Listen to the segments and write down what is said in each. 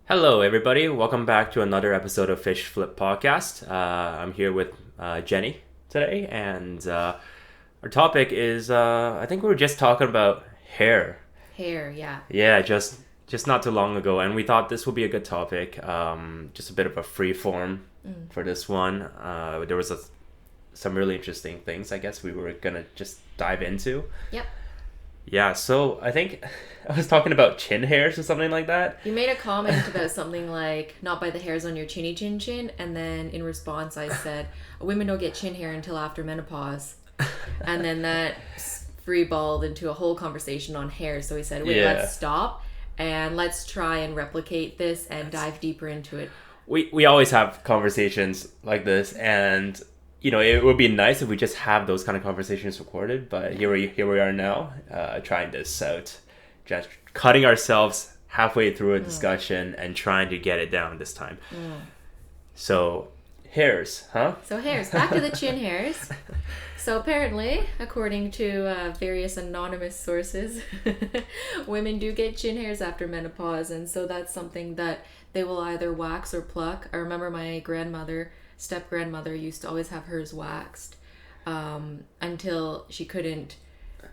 Hello, everybody. Welcome back to another episode of Fish Flip Podcast. I'm here with Jenny today, and our topic is I think we were just talking about hair. Hair, yeah. Yeah, just not too long ago, and we thought this would be a good topic. Just a bit of a free form for this one. There was some really interesting things I guess we were gonna just dive into. Yep. Yeah, so I think I was talking about chin hairs or something like that. You made a comment about something like not by the hairs on your chinny chin chin, and then in response I said women don't get chin hair until after menopause, and then that freeballed into a whole conversation on hair. So we said, wait, Yeah. let's stop and let's try and replicate this and dive deeper into it. We always have conversations like this, and it would be nice if we just have those kind of conversations recorded. But here we are now, trying this out, just cutting ourselves halfway through a discussion and trying to get it down this time. So hairs, huh? So hairs, back to the chin hairs. So apparently, according to various anonymous sources, women do get chin hairs after menopause, and so that's something that they will either wax or pluck. I remember my step-grandmother used to always have hers waxed until she couldn't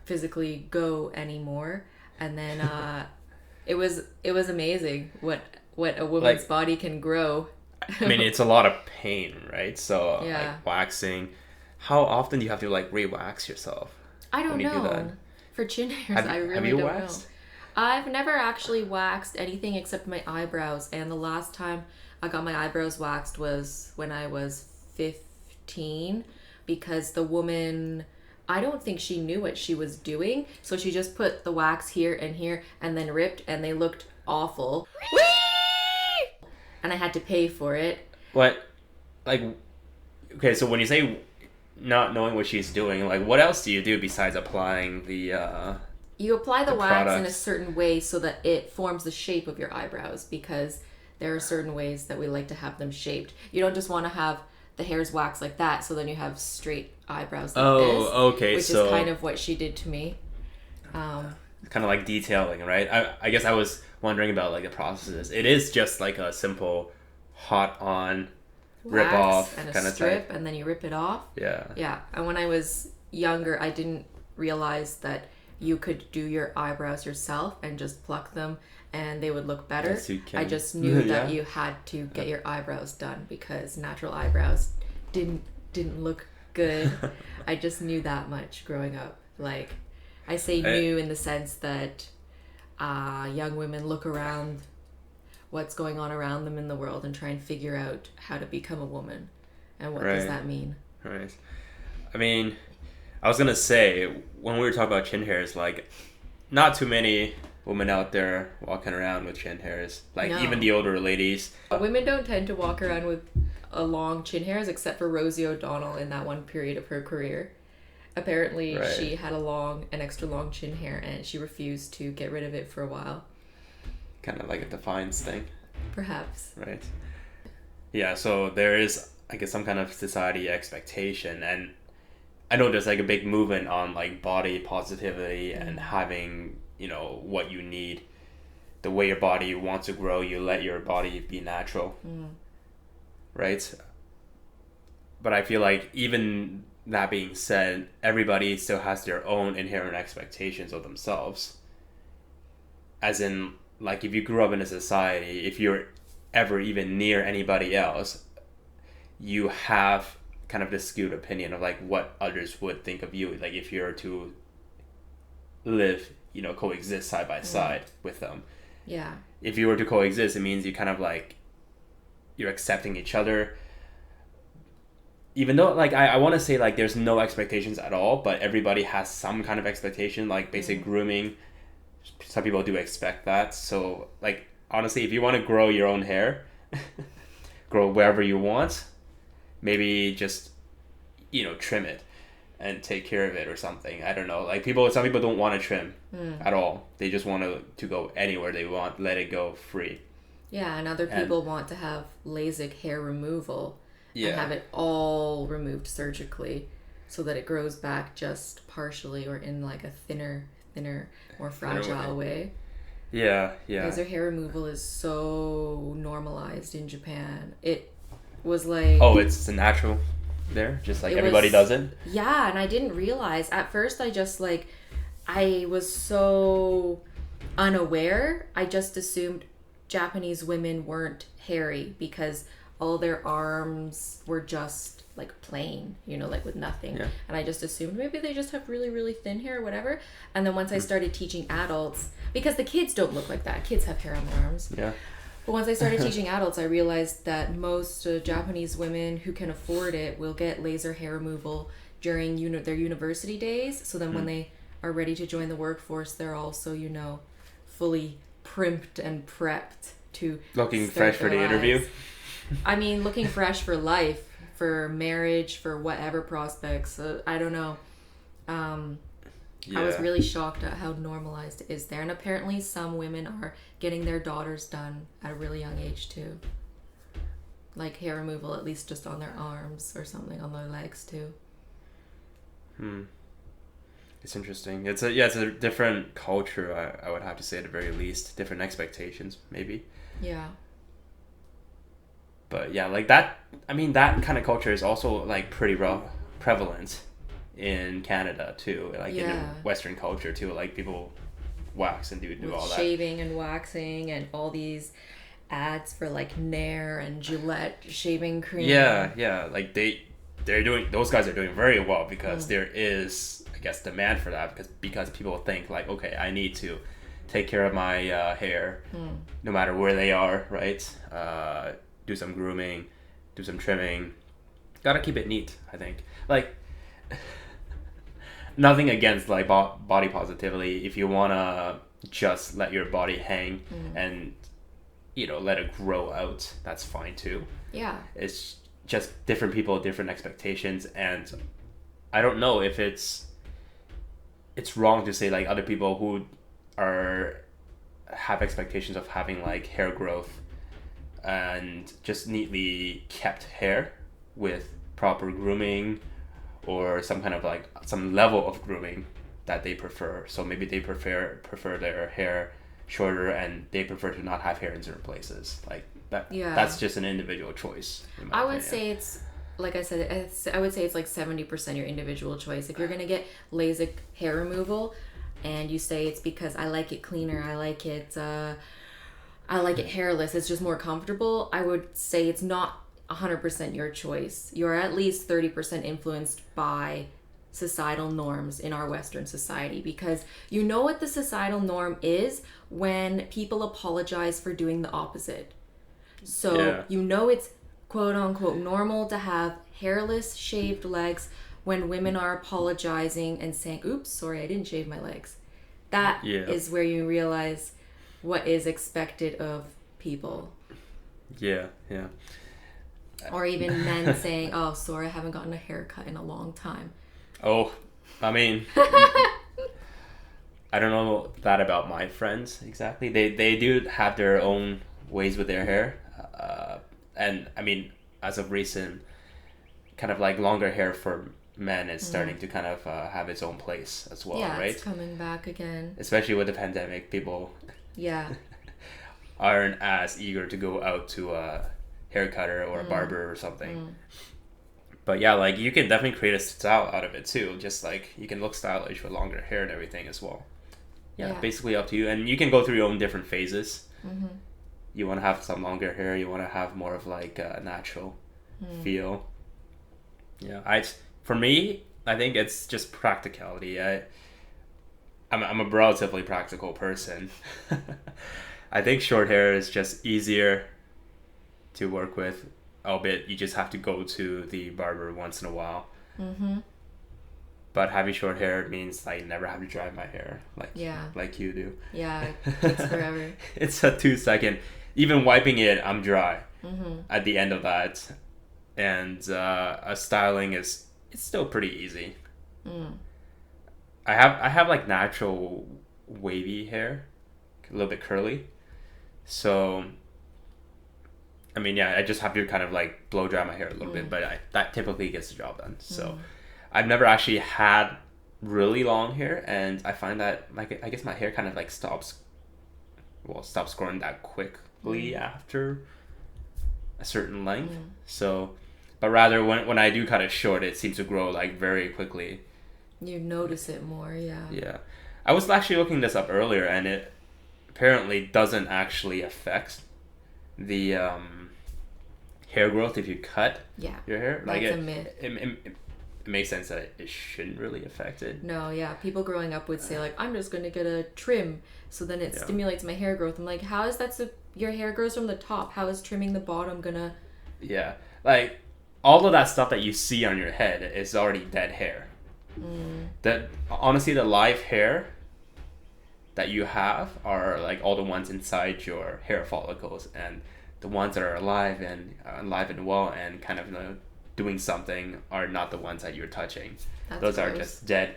physically go anymore, and then it was amazing what a woman's body can grow. I mean, it's a lot of pain, right? So Yeah. like waxing, how often do you have to like re-wax yourself? I don't when you do know. that? For chin hairs, Have, I really have you don't waxed? know. I've never actually waxed anything except my eyebrows, and the last time I got my eyebrows waxed was when I was 15, because the woman, I don't think she knew what she was doing, so she just put the wax here and here and then ripped, and they looked awful. And I had to pay for it. What, like, okay, so when you say not knowing what she's doing, like, what else do you do besides applying the You apply the The wax in a products. certain way so that it forms the shape of your eyebrows, because there are certain ways that we like to have them shaped. You don't just want to have the hairs waxed like that, so then you have straight eyebrows like this. Okay, Which so is kind of what she did to me. kind of like detailing, right? I guess I was wondering about like the processes. It is just like a simple hot on rip Wax off and a kind of strip, type. and then you rip it off. Yeah. Yeah, and when I was younger, I didn't realize that you could do your eyebrows yourself and just pluck them and they would look better. Yes, you can. I just knew that Yeah. you had to get your eyebrows done because natural eyebrows didn't look good. I just knew that much growing up. Like, I say knew in the sense that young women look around what's going on around them in the world and try and figure out how to become a woman. And what does Right. that mean? Right. I mean, I was gonna say when we were talking about chin hairs, like, not too many women out there walking around with chin hairs. Like No. even the older ladies. Women don't tend to walk around with a long chin hairs except for Rosie O'Donnell in that one period of her career. Apparently, Right. she had an extra long chin hair, and she refused to get rid of it for a while. Kind of like a defiance thing, Perhaps. right? Yeah, so there is, I guess, some kind of society expectation, and I know there's like a big movement on like body positivity and having, what you need, the way your body wants to grow, you let your body be natural, right? But I feel like even that being said, everybody still has their own inherent expectations of themselves. As in, like, if you grew up in a society, if you're ever even near anybody else, you have kind of this skewed opinion of like what others would think of you, like if you were to live, coexist side by side with them. Yeah. If you were to coexist, it means you kind of like you're accepting each other, even though like I want to say like there's no expectations at all, but everybody has some kind of expectation, like basic grooming. Some people do expect that. So like honestly, if you want to grow your own hair, grow wherever you want, maybe just trim it and take care of it or something. I don't know, like some people don't want to trim at all. They just want to go anywhere they want, let it go free. Yeah, and other people want to have LASIK hair removal and Yeah. have it all removed surgically so that it grows back just partially or in like a thinner, more fragile way. Yeah. Laser hair removal is so normalized in Japan. It was like Oh, it's natural there, just like it everybody was does it. yeah, and I didn't realize at first. I was so unaware. I just assumed Japanese women weren't hairy because all their arms were just like plain, like with nothing. Yeah. And I just assumed maybe they just have really, really thin hair or whatever. And then once I started teaching adults, because the kids don't look like that, kids have hair on their arms. Yeah. But once I started teaching adults, I realized that most Japanese women who can afford it will get laser hair removal during their university days. So then when they are ready to join the workforce, they're also, fully primped and prepped to Looking start fresh for their the interview. lives. I mean, looking fresh for life, for marriage, for whatever prospects. I don't know. Yeah. I was really shocked at how normalized it is there. And apparently some women are getting their daughters done at a really young age too. Like hair removal, at least just on their arms or something, on their legs too. It's interesting. It's a different culture. I would have to say at the very least, different expectations maybe. Yeah. But yeah, like that. I mean, that kind of culture is also like pretty prevalent in Canada too. Like in Yeah. Western culture too. Like people wax and do With all that. shaving and waxing and all these ads for like Nair and Gillette shaving cream. Yeah. Like those guys are doing very well because there is, I guess, demand for that because people think like, okay, I need to take care of my hair no matter where they are, right? Do some grooming, do some trimming. Gotta keep it neat, I think. Like, nothing against like body positivity. If you wanna just let your body hang and let it grow out, that's fine too. Yeah. It's just different people, different expectations, and I don't know if it's wrong to say like other people who have expectations of having like hair growth and just neatly kept hair with proper grooming or some kind of like some level of grooming that they prefer. So maybe they prefer their hair shorter and they prefer to not have hair in certain places. Like that. Yeah. That's just an individual choice. I would say it's, like I said, I would say it's like 70% your individual choice. If you're going to get LASIK hair removal and you say it's because I like it cleaner, I like it hairless, it's just more comfortable, I would say it's not 100% your choice. You're at least 30% influenced by societal norms in our Western society, because you know what the societal norm is when people apologize for doing the opposite. So it's quote unquote normal to have hairless shaved legs when women are apologizing and saying, oops, sorry, I didn't shave my legs. That is where you realize what is expected of people. Yeah. Or even men saying, oh, sorry, I haven't gotten a haircut in a long time. Oh, I mean, I don't know that about my friends exactly. They do have their own ways with their hair. And I mean, as of recent, kind of like longer hair for men is starting to kind of have its own place as well, right? It's coming back again. Especially with the pandemic, people aren't as eager to go out to a hair cutter or a barber or something. But yeah, like you can definitely create a style out of it too. Just like you can look stylish with longer hair and everything as well. Yeah, basically up to you. And you can go through your own different phases. You want to have some longer hair. You want to have more of like a natural feel. Yeah, for me, I think it's just practicality. I'm a relatively practical person. I think short hair is just easier to work with, albeit you just have to go to the barber once in a while. But having short hair means I never have to dry my hair like you do. Yeah, it takes forever. It's a 2-second. Even wiping it, I'm dry at the end of that. And styling it's still pretty easy. I have like natural wavy hair, a little bit curly. So I mean, I just have to kind of like blow dry my hair a little bit, but that typically gets the job done. So I've never actually had really long hair, and I find that I guess my hair kind of like stops stops growing that quickly after a certain length. So, but rather when I do cut it short, it seems to grow like very quickly. You notice it more, yeah. Yeah. I was actually looking this up earlier, and it apparently doesn't actually affect the hair growth if you cut your hair. That's a myth. It makes sense that it shouldn't really affect it. No, yeah. People growing up would say, like, I'm just going to get a trim, so then it stimulates my hair growth. I'm like, how is that your hair grows from the top? How is trimming the bottom going to... Yeah. Like, all of that stuff that you see on your head is already dead hair. That honestly, the live hair that you have are like all the ones inside your hair follicles, and the ones that are alive and well and kind of doing something are not the ones that you're touching. Those gross. Are just dead.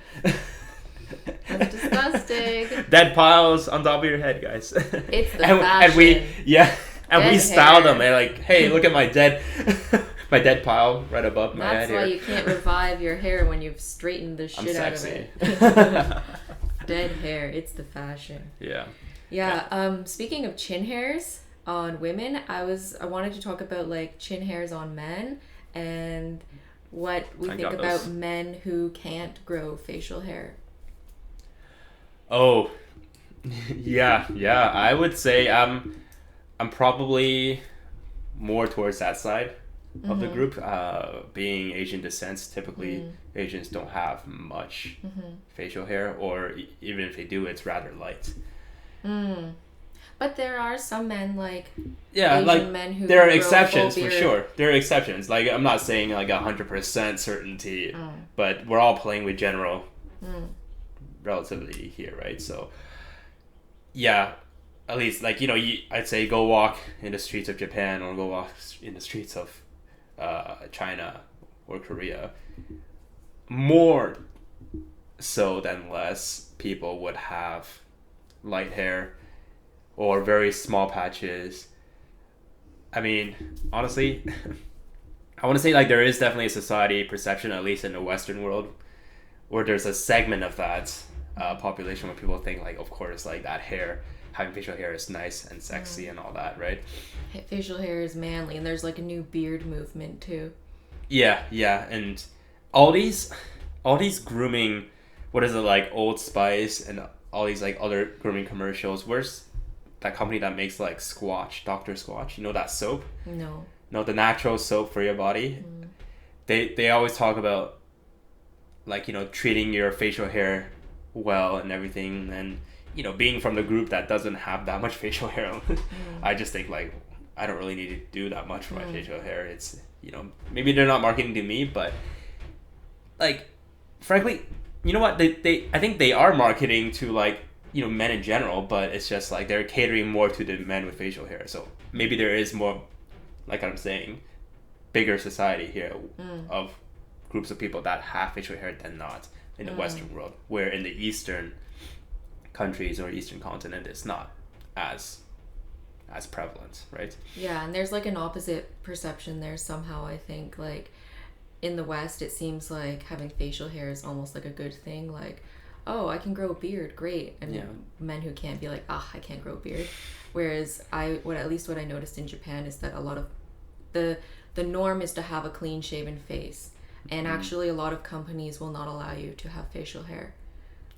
That's disgusting. Dead piles on top of your head, guys. It's the fashion. We style them. They're like, hey, look at my dead pile right above my head. That's why you can't revive your hair when you've straightened the shit out of it. Dead hair. It's the fashion. Yeah. Yeah. Speaking of chin hairs on women, I wanted to talk about like chin hairs on men and what we think about men who can't grow facial hair. Oh, yeah. I would say I'm probably more towards that side of the group. Being Asian descent, typically Asians don't have much facial hair, or even if they do, it's rather light. But there are some men Asian men who there are exceptions for sure. There are exceptions. Like, I'm not saying like 100% certainty, but we're all playing with general relativity here, right? So yeah, at least like I'd say go walk in the streets of Japan or go walk in the streets of China or Korea. More so than less, people would have light hair or very small patches. I mean, honestly, I want to say like there is definitely a society perception, at least in the Western world, where there's a segment of that population where people think like, of course, like that hair, having facial hair is nice and sexy and all that, right? Facial hair is manly, and there's like a new beard movement too. Yeah, and all these grooming, what is it, like Old Spice and all these like other grooming commercials. Where's that company that makes like Squatch, Dr. Squatch? You know that soap? No, the natural soap for your body. They always talk about like treating your facial hair well and everything, and being from the group that doesn't have that much facial hair. I just think like I don't really need to do that much for my facial hair. It's maybe they're not marketing to me, but like frankly, you know what, they I think they are marketing to like men in general, but it's just like they're catering more to the men with facial hair. So maybe there is more, like I'm saying, bigger society here of groups of people that have facial hair than not in the Western world, where in the Eastern countries or Eastern continent it's not as prevalent, right? Yeah, and there's like an opposite perception there somehow. I think like in the West it seems like having facial hair is almost like a good thing, like, oh, I can grow a beard, great. And men who can't be like, I can't grow a beard. Whereas what I noticed in Japan is that a lot of the norm is to have a clean shaven face, and actually a lot of companies will not allow you to have facial hair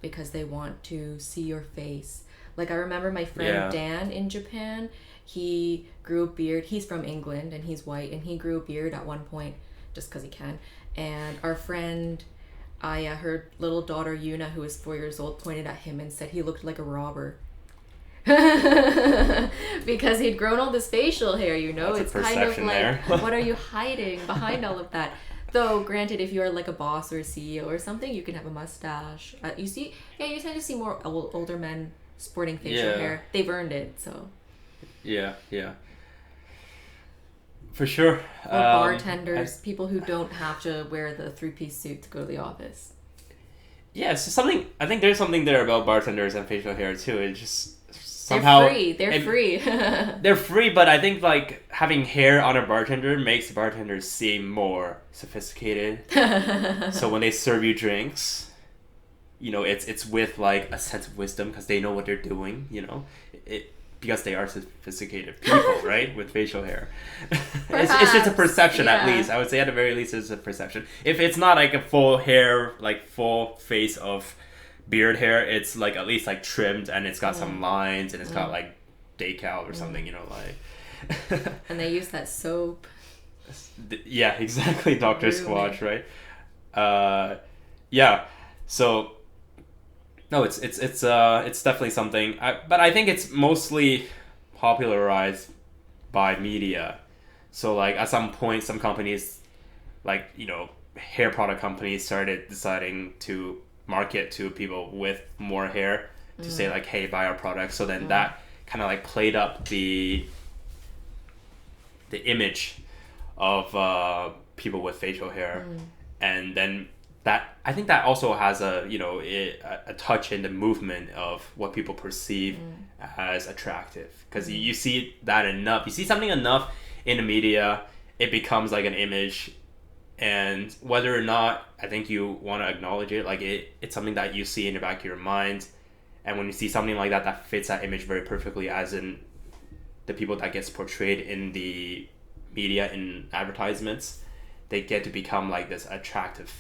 because they want to see your face. Like I remember my friend Dan in Japan, he grew a beard. He's from England and he's white, and he grew a beard at one point just because he can. And our friend, her little daughter Yuna, who was 4 years old, pointed at him and said he looked like a robber. Because he'd grown all this facial hair, That's it's a kind of like, there. what are you hiding behind all of that? Though, granted, if you're like a boss or a CEO or something, you can have a mustache. You tend to see more older men sporting facial hair. They've earned it, so. Yeah. For sure. Or bartenders, people who don't have to wear the 3-piece suit to go to the office. Yeah, it's just something. I think there's something there about bartenders and facial hair too. It just somehow they're free. They're free, but I think like having hair on a bartender makes bartenders seem more sophisticated. So when they serve you drinks, it's with like a sense of wisdom because they know what they're doing. because they are sophisticated people, right, with facial hair. It's just a perception, yeah. at least. I would say at the very least it's a perception. If it's not like a full hair, like full face of beard hair, it's like at least like trimmed and it's got some lines and it's got like decal or something, you know, like. And they use that soap. Yeah, exactly, Dr. Squatch, right? Yeah. So no, it's definitely something. But I think it's mostly popularized by media. So like at some point, some companies, like, you know, hair product companies started deciding to market to people with more hair to say like, hey, buy our product. So then that kind of like played up the image of people with facial hair, and then that, I think that also has a, you know, a touch in the movement of what people perceive as attractive, because you see that enough, you see something enough in the media, it becomes like an image, and whether or not I think you want to acknowledge it, like it's something that you see in the back of your mind, and when you see something like that that fits that image very perfectly, as in the people that gets portrayed in the media in advertisements, they get to become like this attractive,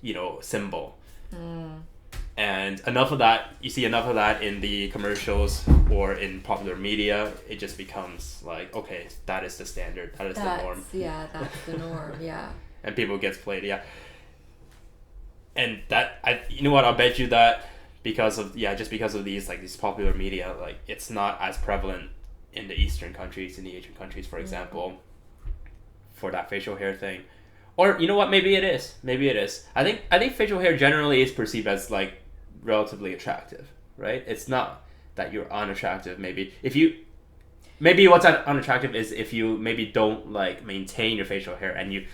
you know, symbol. And enough of that, you see enough of that in the commercials or in popular media, it just becomes like, okay, that is the standard, that is the norm. Yeah, that's the norm. Yeah. And people gets played, yeah. And that, you know what, I'll bet you that because of these, like, these popular media, like, it's not as prevalent in the Eastern countries, in the Asian countries, for example, for that facial hair thing. Or, you know what, maybe it is. I think facial hair generally is perceived as, like, relatively attractive, right? It's not that you're unattractive, maybe. Maybe what's unattractive is if you maybe don't, like, maintain your facial hair and you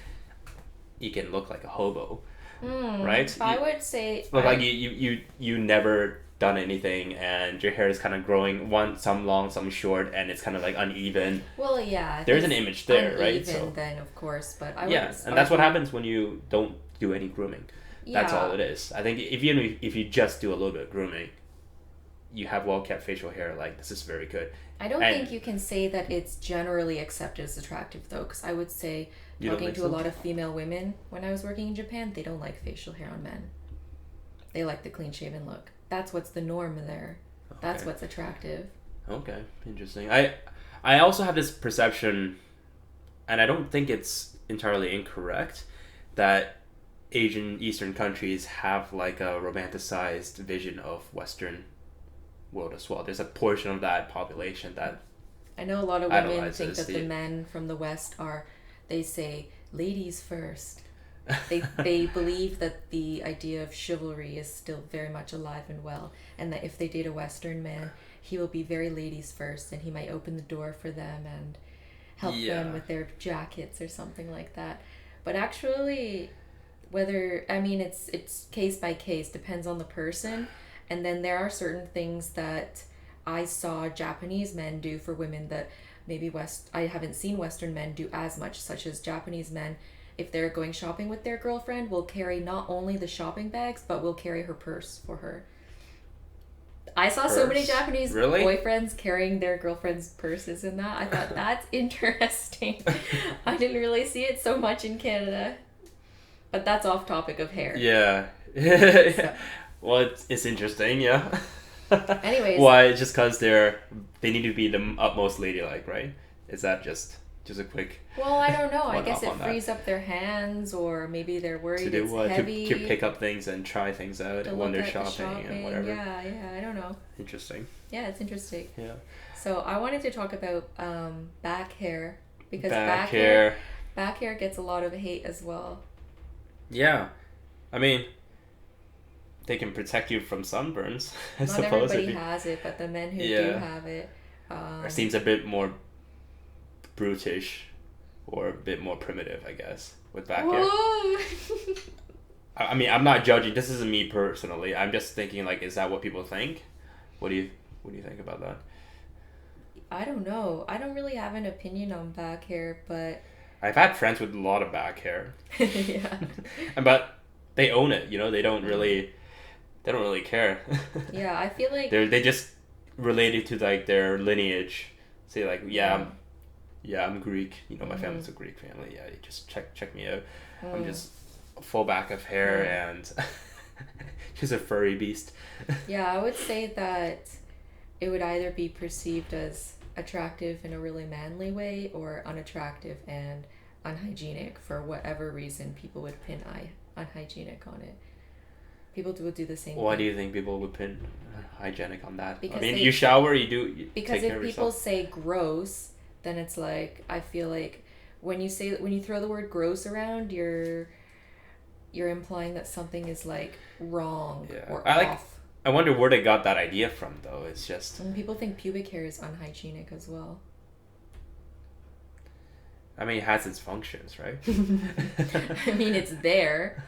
can look like a hobo, right? I would say... Look like you never done anything and your hair is kind of growing, some long, some short, and it's kind of like uneven. Well, yeah. There's an image there, right? Uneven then, of course, but I yeah, and that's what happens when you don't do any grooming. That's all it is. I think if you just do a little bit of grooming, you have well-kept facial hair, like, this is very good. I don't think you can say that it's generally accepted as attractive, though, because I would say, talking to a lot of female women when I was working in Japan, they don't like facial hair on men. They like the clean-shaven look. That's what's the norm there. Okay. That's what's attractive. Okay, interesting. I also have this perception, and I don't think it's entirely incorrect, that Eastern countries have like a romanticized vision of Western world as well. There's a portion of that population that I know a lot of women think that the men from the West they say ladies first. They believe that the idea of chivalry is still very much alive and well, and that if they date a Western man, he will be very ladies first, and he might open the door for them and help them with their jackets or something like that. But actually, it's case by case, depends on the person, and then there are certain things that I saw Japanese men do for women that maybe I haven't seen Western men do as much, such as Japanese men, if they're going shopping with their girlfriend, will carry not only the shopping bags, but will carry her purse for her. I saw so many Japanese boyfriends carrying their girlfriend's purses in that. I thought, that's interesting. I didn't really see it so much in Canada. But that's off topic of hair. Yeah. So. Well, it's interesting, yeah. Anyways. Why? Just because they need to be the utmost ladylike, right? Is that just a quick... Well, I don't know. I guess it frees up their hands, or maybe they're worried it's heavy. To pick up things and try things out when they're shopping and whatever. Yeah, I don't know. Interesting. Yeah, it's interesting. Yeah. So I wanted to talk about back hair, because back hair gets a lot of hate as well. Yeah. I mean, they can protect you from sunburns, I suppose. Not everybody has it, but the men who do have it... it seems a bit more brutish or a bit more primitive, I guess, with back hair. I mean, I'm not judging. This isn't me personally. I'm just thinking, like, is that what people think? What do you think about that? I don't know. I don't really have an opinion on back hair, but... I've had friends with a lot of back hair. Yeah. But they own it, you know? They don't really care. Yeah, I feel like... They just related to like their lineage. Say like, Mm. I'm Greek. You know, my family's a Greek family. Yeah, you just check me out. I'm just a full back of hair and just a furry beast. Yeah, I would say that it would either be perceived as attractive in a really manly way or unattractive and unhygienic for whatever reason people would pin unhygienic on it. People would do the same Why thing. do you think people would pin hygienic on that? Because I mean, they- you shower, you Because take care if of people yourself. say gross, then it's like I feel like when you throw the word gross around, you're implying that something is like wrong Yeah. or I like- off. I wonder where they got that idea from, though. It's just, And people think pubic hair is unhygienic as well. I mean, it has its functions, right? I mean, it's there.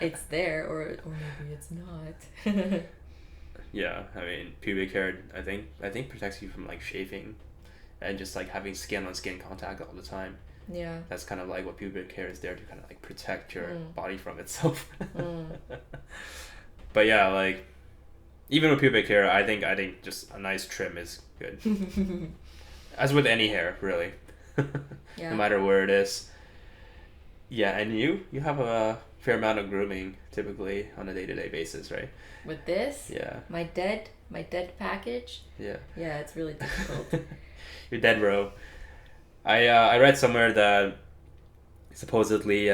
It's there, or maybe it's not. Yeah, I mean, pubic hair, I think protects you from like shaving and just like having skin on skin contact all the time. Yeah. That's kind of like what pubic hair is there to kind of like protect your body from itself. But yeah, like even with pubic hair, I think just a nice trim is good. As with any hair, really. Yeah. No matter where it is. Yeah, and you have a fair amount of grooming typically on a day-to-day basis, right? With this, Yeah. my dead package. Yeah. Yeah, it's really difficult. Your dead row. I read somewhere that supposedly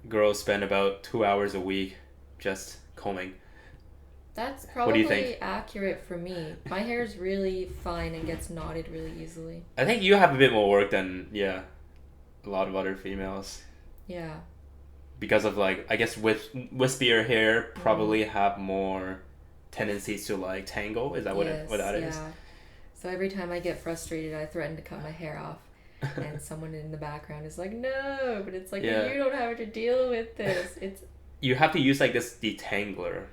girls spend about 2 hours a week just combing. That's What do probably you think? accurate for me. My hair is really fine and gets knotted really easily. I think you have a bit more work than a lot of other females Yeah. because of like I guess with wispier hair probably have more tendencies to like tangle. Is that what that is? Yeah. So every time I get frustrated, I threaten to cut my hair off. And someone in the background is like, no, but it's like, Yeah. you don't have to deal with this. It's You have to use like this detangler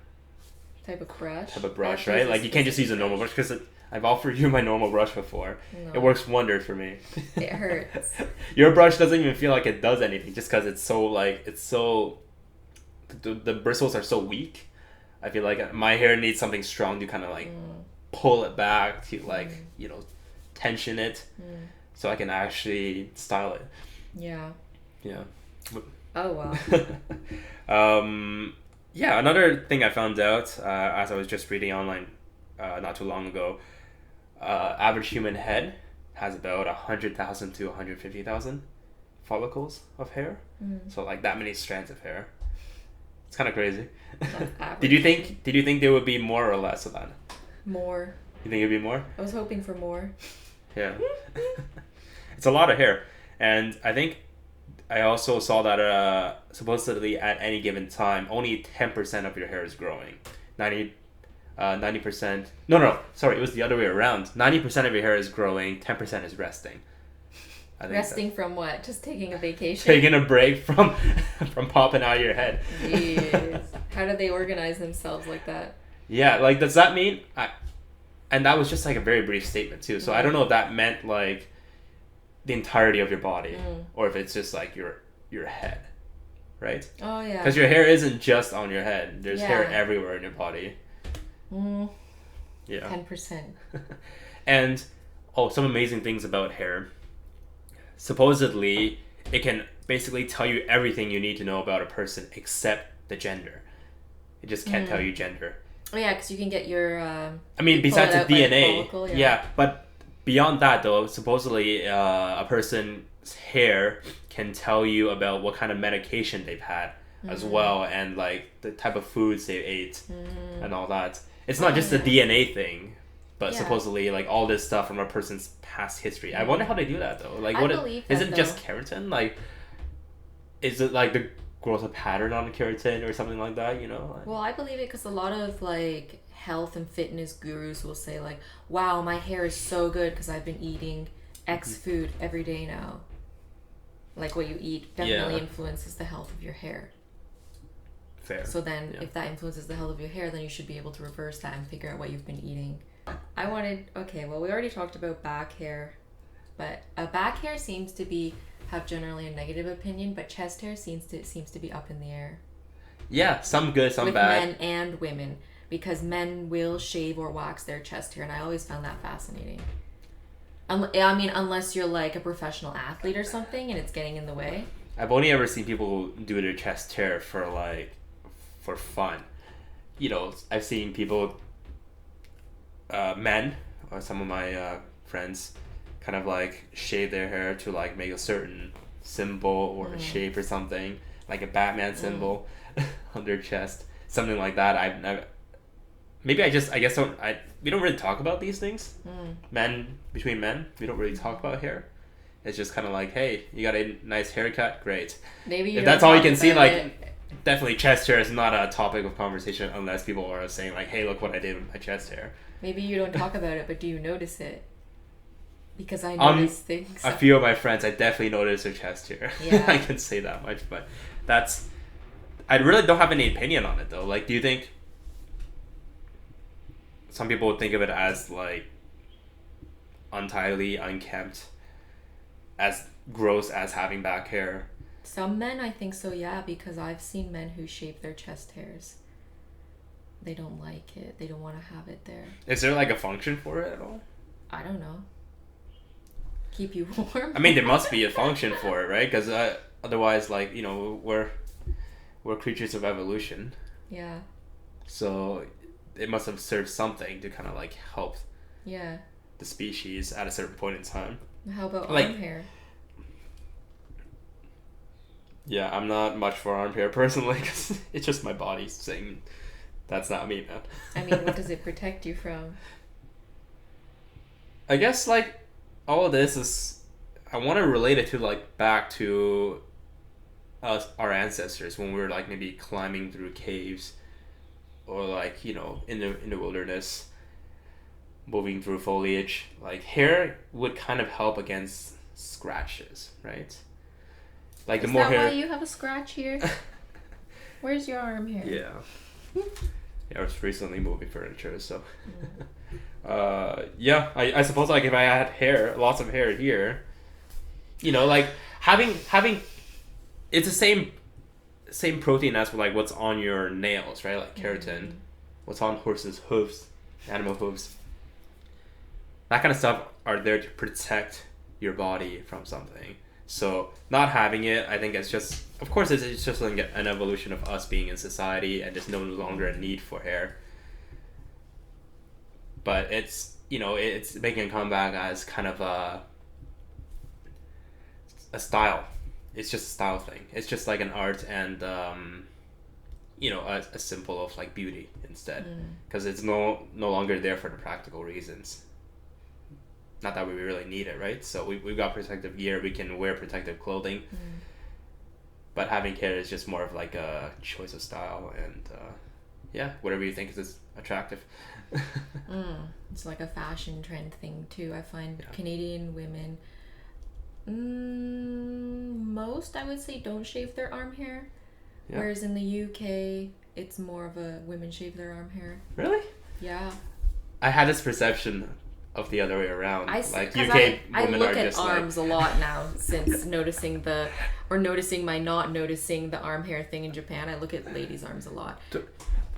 type of brush. type of brush, That right? is a Like you can't just use a normal brush because I've offered you my normal brush before. No. It works wonders for me. It hurts. Your brush doesn't even feel like it does anything just because the bristles are so weak. I feel like my hair needs something strong to kind of like pull it back to like tension it so I can actually style it. Yeah. Yeah. Oh, wow. Yeah, another thing I found out as I was just reading online not too long ago, average human head has about 100,000 to 150,000 follicles of hair. So like that many strands of hair. It's kind of crazy. That's average. Did you think there would be more or less of that? More. You think it'd be more? I was hoping for more. Yeah. It's a lot of hair. And I think I also saw that supposedly at any given time, only 10% of your hair is growing. 90%. No, sorry, it was the other way around. 90% of your hair is growing, 10% is resting. I think Resting from what? Just taking a vacation? taking a break from popping out of your head. Jeez. How do they organize themselves like that? Yeah, like does that mean and that was just like a very brief statement too. So I don't know if that meant like the entirety of your body or if it's just like your head, right? Oh, yeah. Because your hair isn't just on your head. There's hair Yeah. everywhere in your body. Yeah. 10%. And some amazing things about hair. Supposedly, it can basically tell you everything you need to know about a person except the gender. It just can't tell you gender. Oh, yeah, because you can get your... I mean, pull besides it the out by a DNA. follicle, yeah. Yeah, but beyond that, though, supposedly a person's hair can tell you about what kind of medication they've had as well, and like the type of foods they ate and all that. It's not just a DNA thing, but Yeah. supposedly like all this stuff from a person's past history. I wonder how they do that though. Like, I what believe is that, it? Just though. keratin? Like, is it like the growth of pattern on keratin or something like that? You know? Like, Well, I believe it because a lot of like health and fitness gurus will say like, wow, my hair is so good because I've been eating X food every day now. Like what you eat definitely Yeah. influences the health of your hair. fair. So then Yeah. if that influences the health of your hair, then you should be able to reverse that and figure out what you've been eating. We already talked about back hair, but back hair seems to have generally a negative opinion, but chest hair seems to be up in the air. Yeah, some good, some with bad. men and women. because men will shave or wax their chest hair, and I always found that fascinating. Unless you're like a professional athlete or something and it's getting in the way. I've only ever seen people do their chest hair for fun. I've seen people, men, or some of my friends, kind of like shave their hair to like make a certain symbol or a shape or something, like a Batman symbol on their chest, something like that. We don't really talk about these things. Between men, we don't really talk about hair. It's just kind of like, hey, you got a nice haircut, great. Maybe if that's all you can see, like, definitely chest hair is not a topic of conversation unless people are saying like, hey, look what I did with my chest hair. Maybe you don't talk about it, but do you notice it? Because I notice things. A few of my friends, I definitely notice their chest hair. Yeah. I can say that much, but I really don't have any opinion on it though. Like, do you think some people would think of it as like untidy, unkempt, as gross as having back hair? Some men, I think so, yeah, because I've seen men who shave their chest hairs. They don't like it. They don't want to have it there. Is there like a function for it at all? I don't know. Keep you warm? I mean, there must be a function for it, right? Because otherwise, like, we're creatures of evolution. Yeah. So it must have served something to kind of like help the species at a certain point in time. How about like, arm hair? Yeah, I'm not much for arm hair personally because it's just my body saying that's not me, man. I mean, what does it protect you from? I guess like all of this is, I want to relate it to like back to us, our ancestors, when we were like maybe climbing through caves or like, in the wilderness, moving through foliage. Like hair would kind of help against scratches, right? Like Is the more that hair. why you have a scratch here? Where's your arm hair? Yeah. I was recently moving furniture, so. I suppose like if I had hair, lots of hair here, like having it's the same protein as like what's on your nails, right? Like keratin, what's on horses' hooves, animal hooves. That kind of stuff are there to protect your body from something. So not having it, I think it's just, of course, it's just like an evolution of us being in society, and there's no longer a need for hair. But it's making a comeback as kind of a style. It's just a style thing. It's just like an art and a symbol of like beauty instead, because it's no longer there for the practical reasons. Not that we really need it, right? So we've got protective gear, we can wear protective clothing, but having hair is just more of like a choice of style, and whatever you think is attractive. It's like a fashion trend thing too. I find Canadian women, most I would say don't shave their arm hair, whereas in the UK it's more of a women shave their arm hair. Really? Yeah. I had this perception of the other way around. I look at arms a lot now since noticing my not noticing the arm hair thing in Japan. I look at ladies' arms a lot.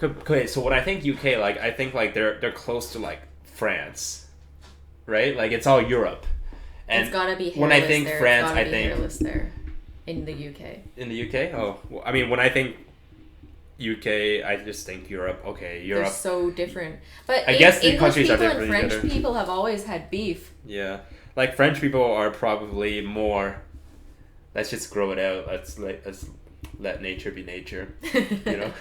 Okay, so when I think UK, like I think like they're close to like France, right? Like it's all Europe. And it's gotta be hairless when I think there. France, I think hairless there in the UK. In the UK? Oh, well, I mean, when I think UK, I just think Europe. Okay, Europe. They're so different. But I guess the English countries are people different. and French people have always had beef. Yeah, like French people are probably more. Let's just grow it out. Let's let nature be nature. You know.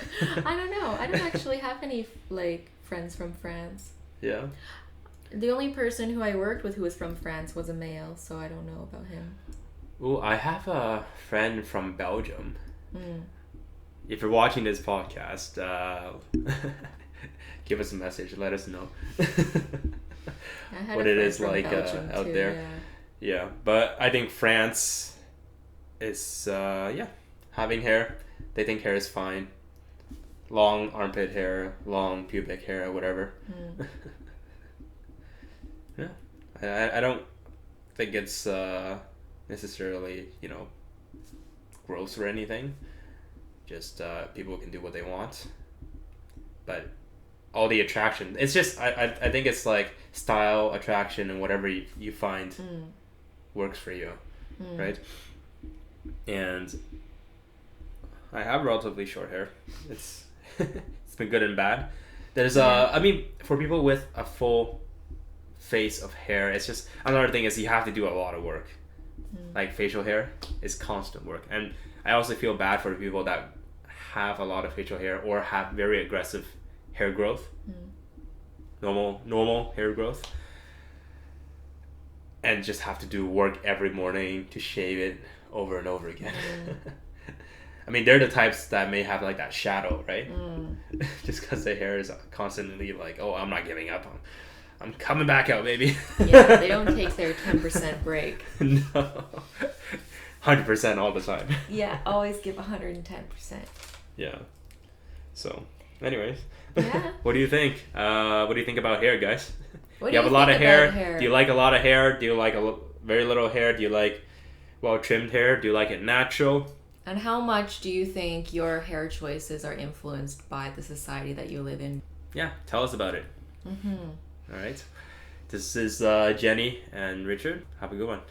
I don't know. I don't actually have any like friends from France. Yeah. The only person who I worked with who was from France was a male, so I don't know about him. Oh, I have a friend from Belgium. If you're watching this podcast, give us a message. Let us know what it is like out too, there. Yeah, but I think France is having hair. They think hair is fine. Long armpit hair, long pubic hair, whatever. Yeah, I don't think it's necessarily gross or anything. Just people can do what they want, but all the attraction. It's just I think it's like style, attraction, and whatever you find works for you, right? And I have relatively short hair. It's it's been good and bad. There's I mean, for people with a full face of hair, it's just another thing is you have to do a lot of work. Like facial hair is constant work, and I also feel bad for the people that have a lot of facial hair or have very aggressive hair growth, normal hair growth, and just have to do work every morning to shave it over and over again. I mean, they're the types that may have like that shadow, right? Just because their hair is constantly like, oh, I'm not giving up. I'm coming back out, baby. Yeah, they don't take their 10% break. No. 100% all the time. Yeah, always give 110%. Yeah. So, anyways. Yeah. What do you think? What do you think about hair, guys? What You do have you a lot think of hair. about hair? Do you like a lot of hair? Do you like very little hair? Do you like well-trimmed hair? Do you like it natural? And how much do you think your hair choices are influenced by the society that you live in? Yeah, tell us about it. All right. This is Jenny and Richard. Have a good one.